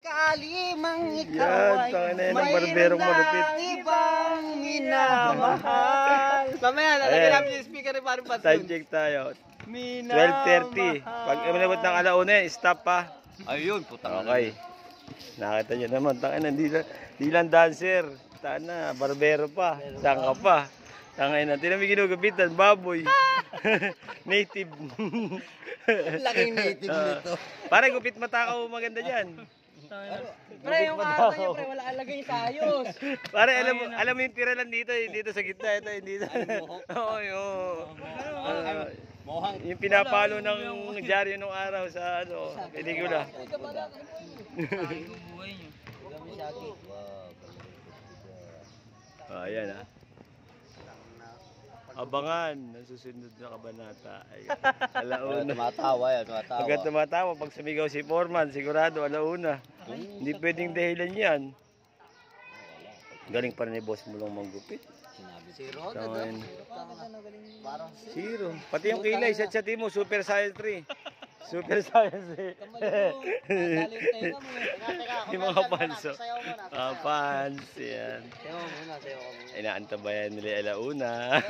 Kalimang Yan, ikaw tangin na ay yan ang barberong malupit. ibang minamahal. Mamaya, lalagyan namin yung speaker ni Paring Pat. Time check tayo. 12:30. Pag umanabot ng alauna, stop pa. Ayun, putang Okay. Nakita nyo naman, tangin na, di lang dancer. Taan na, barbero pa. Saan ka pa? Tangin na, tinami ginugupitan, baboy. Native. Laking native nito. Pare, gupit mata ka, maganda dyan. Pre, yung araw niya, pre, wala alagay tayos. Pare, alam mo yung tira lang dito, dito sa gitna, ito, hindi dito. Oo, yung yung pinapalo ng dyaryo nung araw sa ano, pelikula. Ayan ah. Abangan ang susunod na kabanata. Ay, alauna. Tumatawa yan, tumatawa. Pagka tumatawa, pag sumigaw si Foreman, sigurado alauna. Hindi pwedeng dahilan yan. Galing pa rin ni boss mo lang manggupit. Zero, Tangin. parang Zero. Pati yung kilay sa chat mo, Super Science 3. Super Science 3. Yung mga panso. Pans, yan. sayo muna, sayo ka muna. Inaantabayan nila alauna.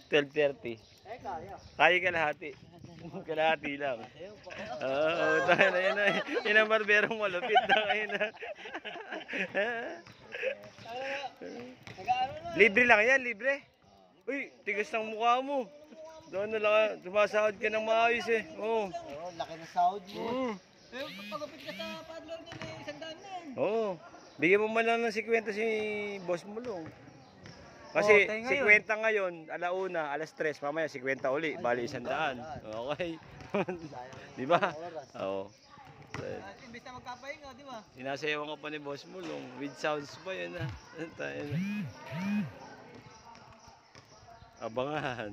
12:30. Kaya. Kaya kalahati. Kalahati lang. Oo, tayo na yun. Yun ang barberong malupit. Tayo na. Libre lang yan, libre. Uy, tigas ng mukha mo. Doon na lang, sumasahod ka ng maayos eh. Oo. Oh, laki ng sahod mo. Pagupit ka sa padlor nila, isandaan na yan. Oo. Bigyan mo man lang ng 50 si Boss Mulong. Kasi 50 ngayon, alauna, alas 3, mamaya 50 uli, bali 100. Okay. Di ba? Oo. Imbis na magkapahinga, di ba? Sinasayawan ka pa ni Boss Mulong. With sounds pa yun ah. Tayo na. Abangan.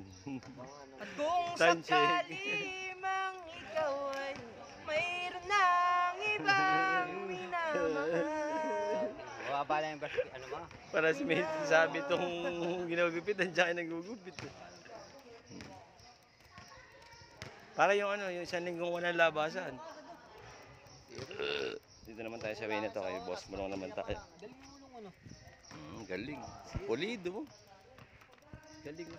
At kung Time check. sakali mang ikaw ay mayroon ng ibang minamahal. Mababa lang yung ano ba? Para si May sabi itong ginagupit, nandiyan ay nagugupit. Para yung ano, yung isang linggong walang labasan. Dito naman tayo sa way na to, kay Boss Mulong naman tayo. Galing mo nung ano. Galing. Pulido. Galing.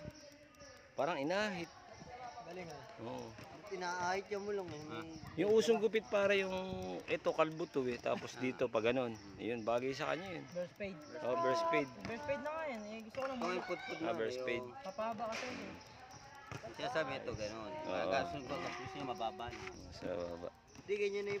Parang inahit. Galing ah. Oo. Pinaahit yung mulong eh. Yung usong gupit para yung ito kalbo to eh. Tapos dito pa ganun. Yun, bagay sa kanya yun. Burst fade. Oh, burst fade. Burst fade na nga yan. Eh, gusto ko lang Yung put-put Ah, burst fade. papahaba kasi. Eh. Siya sabi ito, gano'n. Oo. Gusto niya mababa. Sa baba. Hindi, ganyan na yung